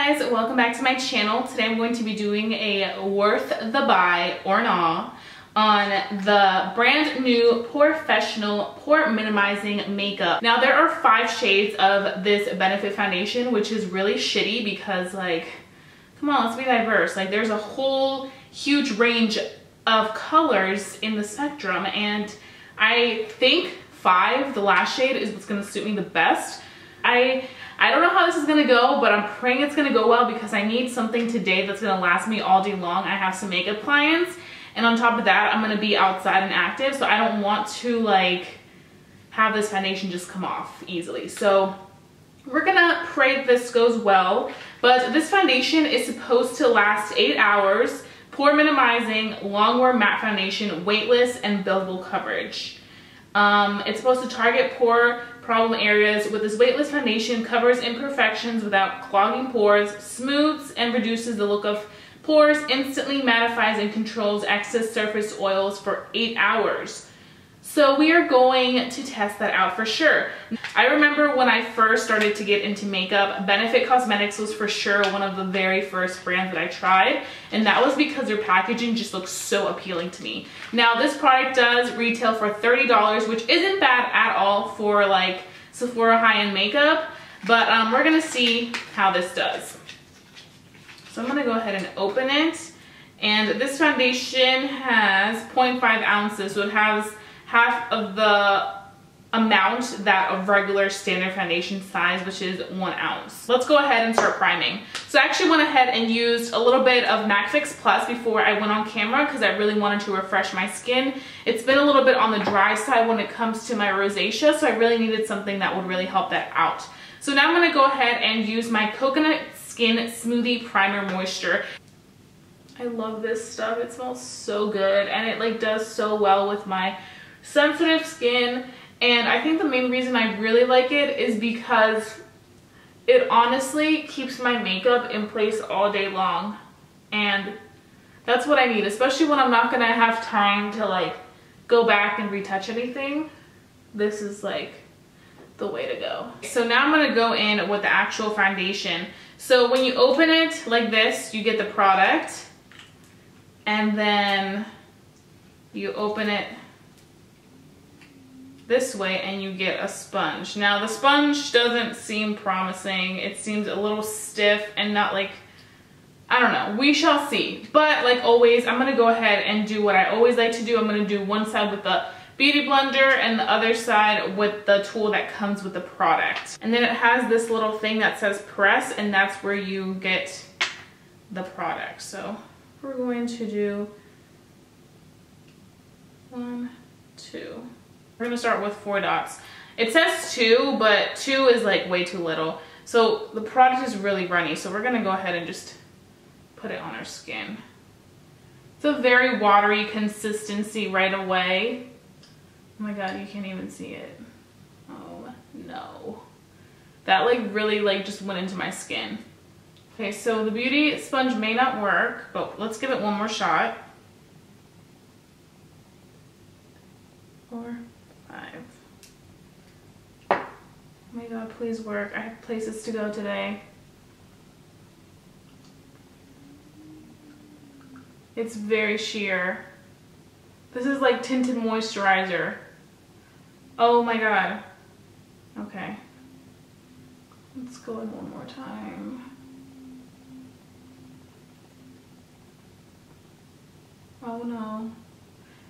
guys, welcome back to my channel. Today I'm going to be doing a worth the buy or not on the brand new Professional Pore Minimizing Makeup. Now there are 5 shades of this Benefit foundation, which is really shitty because, like, come on, let's be diverse. Like, there's a whole huge range of colors in the spectrum, and I think 5, the last shade, is what's gonna suit me the best. I don't know how this is gonna go, but I'm praying it's gonna go well because I need something today that's gonna last me all day long. I have some makeup clients, and on top of that, I'm gonna be outside and active, so I don't want to, like, have this foundation just come off easily. So we're gonna pray this goes well, but this foundation is supposed to last 8 hours, pore minimizing, long wear matte foundation, weightless, and buildable coverage. It's supposed to target pore problem areas. With this weightless foundation, covers imperfections without clogging pores, smooths and reduces the look of pores, instantly mattifies and controls excess surface oils for 8 hours. So we are going to test that out for sure. I remember when I first started to get into makeup, Benefit Cosmetics was for sure one of the very first brands that I tried, and that was because their packaging just looks so appealing to me. Now this product does retail for $30, which isn't bad at all for like Sephora high-end makeup, but we're gonna see how this does. So I'm gonna go ahead and open it, and this foundation has 0.5 ounces, so it has half of the amount that of regular standard foundation size, which is 1 ounce. Let's go ahead and start priming. So I actually went ahead and used a little bit of MAC Fix Plus before I went on camera because I really wanted to refresh my skin. It's been a little bit on the dry side when it comes to my rosacea, so I really needed something that would really help that out. So now I'm gonna go ahead and use my Coconut Skin Smoothie Primer Moisture. I love this stuff. It smells so good, and it like does so well with my sensitive skin, and I think the main reason I really like it is because it honestly keeps my makeup in place all day long, and that's what I need, especially when I'm not gonna have time to like go back and retouch anything. This is like the way to go. So now I'm gonna go in with the actual foundation. So when you open it like this, you get the product, and then you open it this way and you get a sponge. Now the sponge doesn't seem promising. It seems a little stiff and not like, I don't know, we shall see. But like always, I'm gonna go ahead and do what I always like to do. I'm gonna do one side with the beauty blender and the other side with the tool that comes with the product. And then it has this little thing that says press, and that's where you get the product. So we're going to do 1, 2. We're gonna start with 4 dots. It says 2, but 2 is like way too little. So the product is really runny, so we're gonna go ahead and just put it on our skin. It's a very watery consistency right away. Oh my god, you can't even see it. Oh no. That like really like just went into my skin. Okay, so the beauty sponge may not work, but let's give it one more shot. 4, 5. Oh my god, please work. I have places to go today. It's very sheer. This is like tinted moisturizer. Oh my god. Okay. Let's go in one more time. Oh no.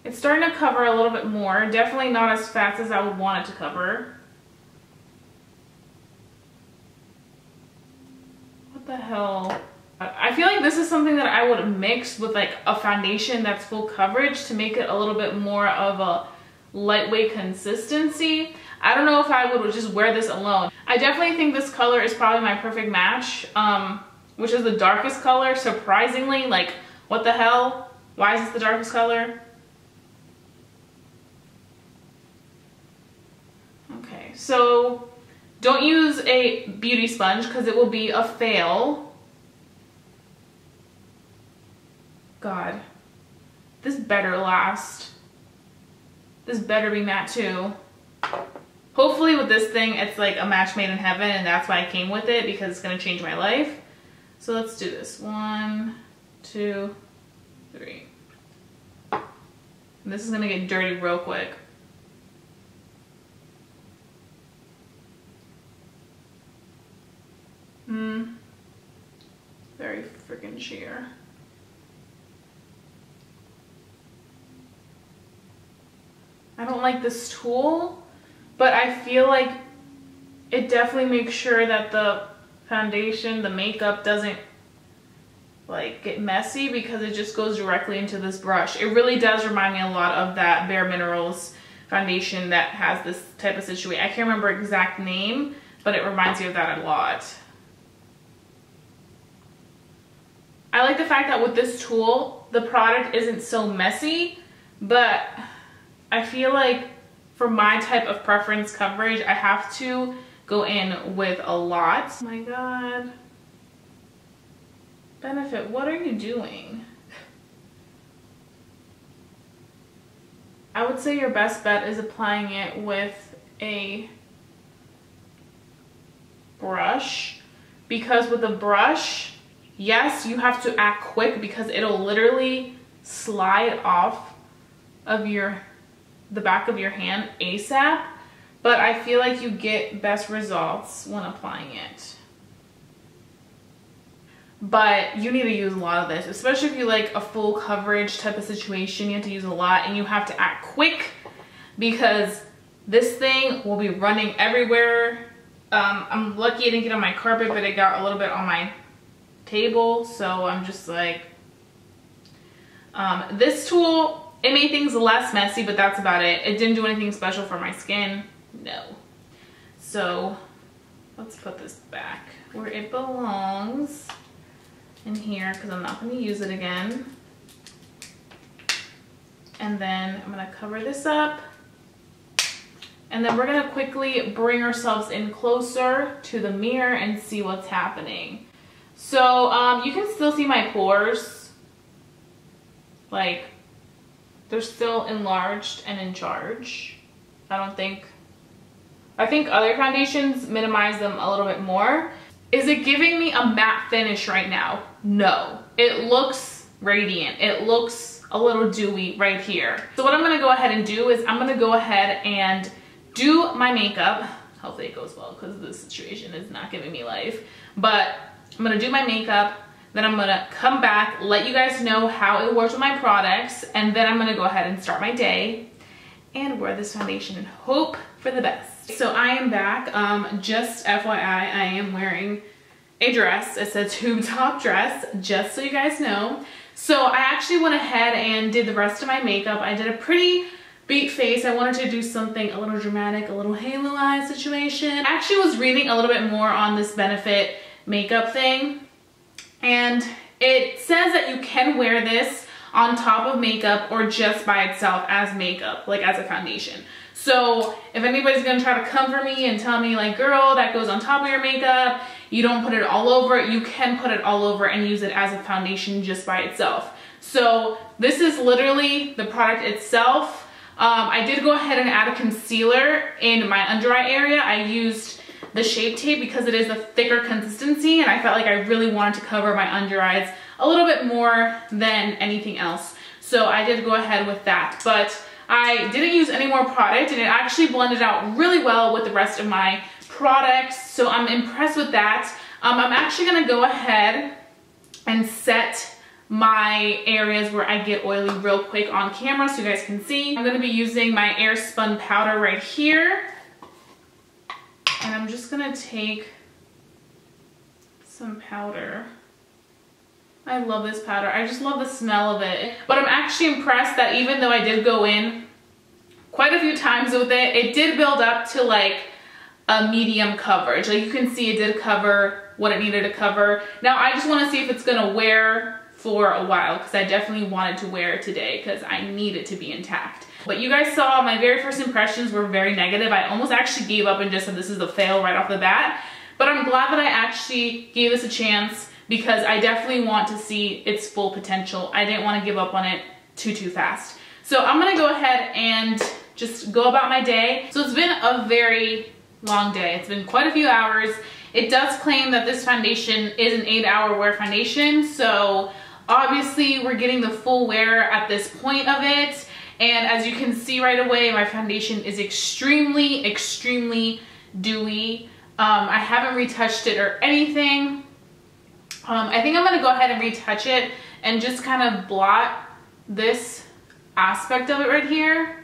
It's starting to cover a little bit more. Definitely not as fast as I would want it to cover. What the hell? I feel like this is something that I would mix with like a foundation that's full coverage to make it a little bit more of a lightweight consistency. I don't know if I would just wear this alone. I definitely think this color is probably my perfect match, which is the darkest color, surprisingly. Like, what the hell? Why is this the darkest color? Okay, so don't use a beauty sponge because it will be a fail. God, this better last. This better be matte too. Hopefully with this thing, it's like a match made in heaven, and that's why I came with it, because it's gonna change my life. So let's do this. 1, 2, 3. And this is gonna get dirty real quick. Very freaking sheer. I don't like this tool, but I feel like it definitely makes sure that the foundation, the makeup doesn't like get messy because it just goes directly into this brush. It really does remind me a lot of that Bare Minerals foundation that has this type of situation. I can't remember exact name, but it reminds me of that a lot. I like the fact that with this tool, the product isn't so messy, but I feel like for my type of preference coverage, I have to go in with a lot. Oh my God. Benefit, what are you doing? I would say your best bet is applying it with a brush, because with a brush, yes, you have to act quick because it'll literally slide off of the back of your hand ASAP, but I feel like you get best results when applying it. But you need to use a lot of this, especially if you like a full coverage type of situation. You have to use a lot and you have to act quick because this thing will be running everywhere. I'm lucky I didn't get on my carpet, but it got a little bit on my table, so I'm just like, this tool, it made things less messy, but that's about it. It didn't do anything special for my skin, no. So let's put this back where it belongs, in here, because I'm not going to use it again. And then I'm going to cover this up, and then we're going to quickly bring ourselves in closer to the mirror and see what's happening. So you can still see my pores, like they're still enlarged and in charge. I think other foundations minimize them a little bit more. Is it giving me a matte finish right now? No. It looks radiant. It looks a little dewy right here. So what I'm gonna go ahead and do is I'm gonna go ahead and do my makeup. Hopefully it goes well because this situation is not giving me life. But I'm gonna do my makeup, then I'm gonna come back, let you guys know how it works with my products, and then I'm gonna go ahead and start my day and wear this foundation and hope for the best. So I am back. Just FYI, I am wearing a dress. It's a tube top dress, just so you guys know. So I actually went ahead and did the rest of my makeup. I did a pretty beat face. I wanted to do something a little dramatic, a little halo eye situation. I actually was reading a little bit more on this Benefit makeup thing, and it says that you can wear this on top of makeup or just by itself as makeup, like as a foundation. So if anybody's gonna try to come for me and tell me like, girl, that goes on top of your makeup, you don't put it all over, you can put it all over and use it as a foundation just by itself. So this is literally the product itself. I did go ahead and add a concealer in my under eye area. I used the Shape Tape because it is a thicker consistency and I felt like I really wanted to cover my under eyes a little bit more than anything else. So I did go ahead with that, but I didn't use any more product and it actually blended out really well with the rest of my products. So I'm impressed with that. I'm actually gonna go ahead and set my areas where I get oily real quick on camera so you guys can see. I'm gonna be using my Air Spun powder right here. And I'm just gonna take some powder. I love this powder. I just love the smell of it. But I'm actually impressed that even though I did go in quite a few times with it, it did build up to like a medium coverage. Like you can see it did cover what it needed to cover. Now I just want to see if it's gonna wear for a while because I definitely wanted to wear it today because I need it to be intact. But you guys saw my very first impressions were very negative. I almost actually gave up and just said this is a fail right off the bat. But I'm glad that I actually gave this a chance because I definitely want to see its full potential. I didn't want to give up on it too fast. So I'm gonna go ahead and just go about my day. So it's been a very long day. It's been quite a few hours. it does claim that this foundation is an 8-hour wear foundation. So obviously we're getting the full wear at this point of it. And as you can see right away, my foundation is extremely, extremely dewy. I haven't retouched it or anything. I think I'm gonna go ahead and retouch it and just kind of blot this aspect of it right here.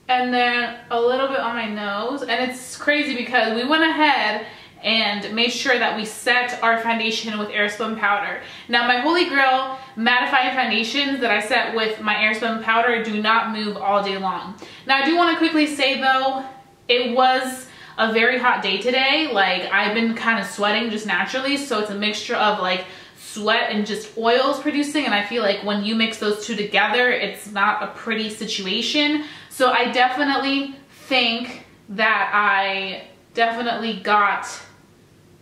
And then a little bit on my nose. And it's crazy because we went ahead and made sure that we set our foundation with airspun powder. Now my Holy Grail mattifying foundations that I set with my airspun powder do not move all day long. Now I do want to quickly say though, it was a very hot day today. Like I've been kind of sweating just naturally, so it's a mixture of like sweat and just oils producing, and I feel like when you mix those two together, it's not a pretty situation. So I definitely think that I definitely got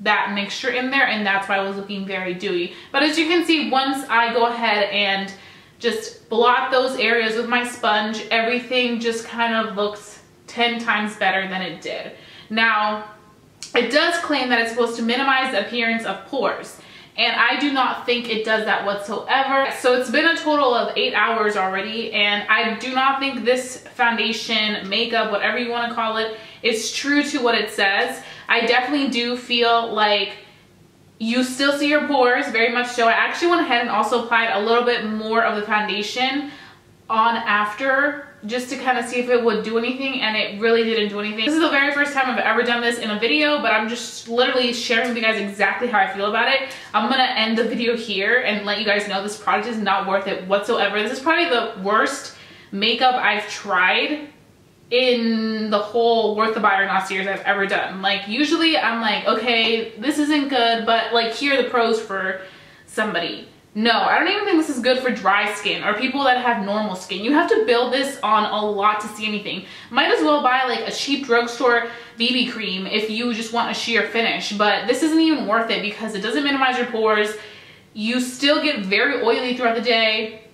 that mixture in there, and that's why I was looking very dewy. But as you can see, once I go ahead and just blot those areas with my sponge, everything just kind of looks 10 times better than it did. Now, it does claim that it's supposed to minimize the appearance of pores, and I do not think it does that whatsoever. So it's been a total of 8 hours already, and I do not think this foundation, makeup, whatever you want to call it, is true to what it says. I definitely do feel like you still see your pores, very much so. I actually went ahead and also applied a little bit more of the foundation on after, just to kind of see if it would do anything, and it really didn't do anything. This is the very first time I've ever done this in a video, but I'm just literally sharing with you guys exactly how I feel about it. I'm gonna end the video here and let you guys know this product is not worth it whatsoever. This is probably the worst makeup I've tried in the whole worth the buy or not series I've ever done. Like usually I'm like, okay, this isn't good, but like here are the pros for somebody. No, I don't even think this is good for dry skin or people that have normal skin. You have to build this on a lot to see anything. Might as well buy like a cheap drugstore BB cream if you just want a sheer finish, but this isn't even worth it because it doesn't minimize your pores. You still get very oily throughout the day.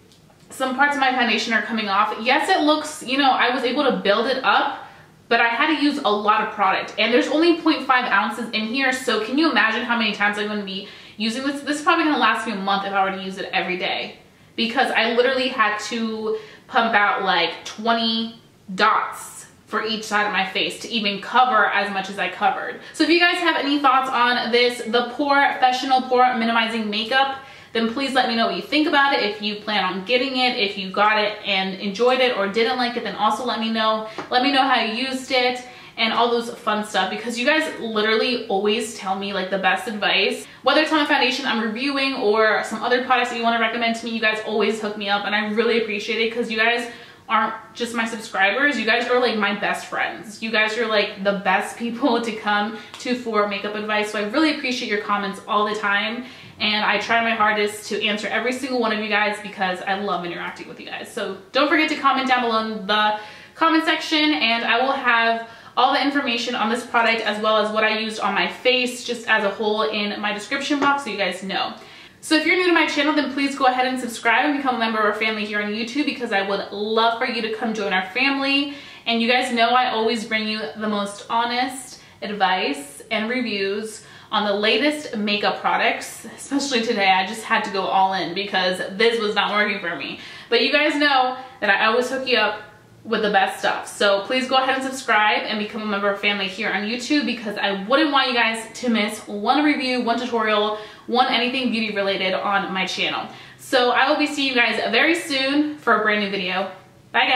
Some parts of my foundation are coming off. Yes, it looks, you know, I was able to build it up, but I had to use a lot of product, and there's only 0.5 ounces in here. So can you imagine how many times I'm going to be using this? This is probably going to last me a month if I were to use it every day, because I literally had to pump out like 20 dots for each side of my face to even cover as much as I covered. So if you guys have any thoughts on this, the Pore Professional Pore Minimizing Makeup, then please let me know what you think about it. If you plan on getting it, if you got it and enjoyed it or didn't like it, then also let me know. Let me know how you used it and all those fun stuff, because you guys literally always tell me like the best advice. Whether it's on a foundation I'm reviewing or some other products that you want to recommend to me, you guys always hook me up, and I really appreciate it because you guys aren't just my subscribers, you guys are like my best friends. You guys are like the best people to come to for makeup advice. So I really appreciate your comments all the time, and I try my hardest to answer every single one of you guys because I love interacting with you guys. So don't forget to comment down below in the comment section, and I will have all the information on this product as well as what I used on my face just as a whole in my description box so you guys know. So if you're new to my channel, then please go ahead and subscribe and become a member of our family here on YouTube, because I would love for you to come join our family. And you guys know I always bring you the most honest advice and reviews on the latest makeup products. Especially today, I just had to go all in because this was not working for me. But you guys know that I always hook you up with the best stuff. So please go ahead and subscribe and become a member of family here on YouTube, because I wouldn't want you guys to miss one review, one tutorial, one anything beauty related on my channel. So I will be seeing you guys very soon for a brand new video. Bye guys.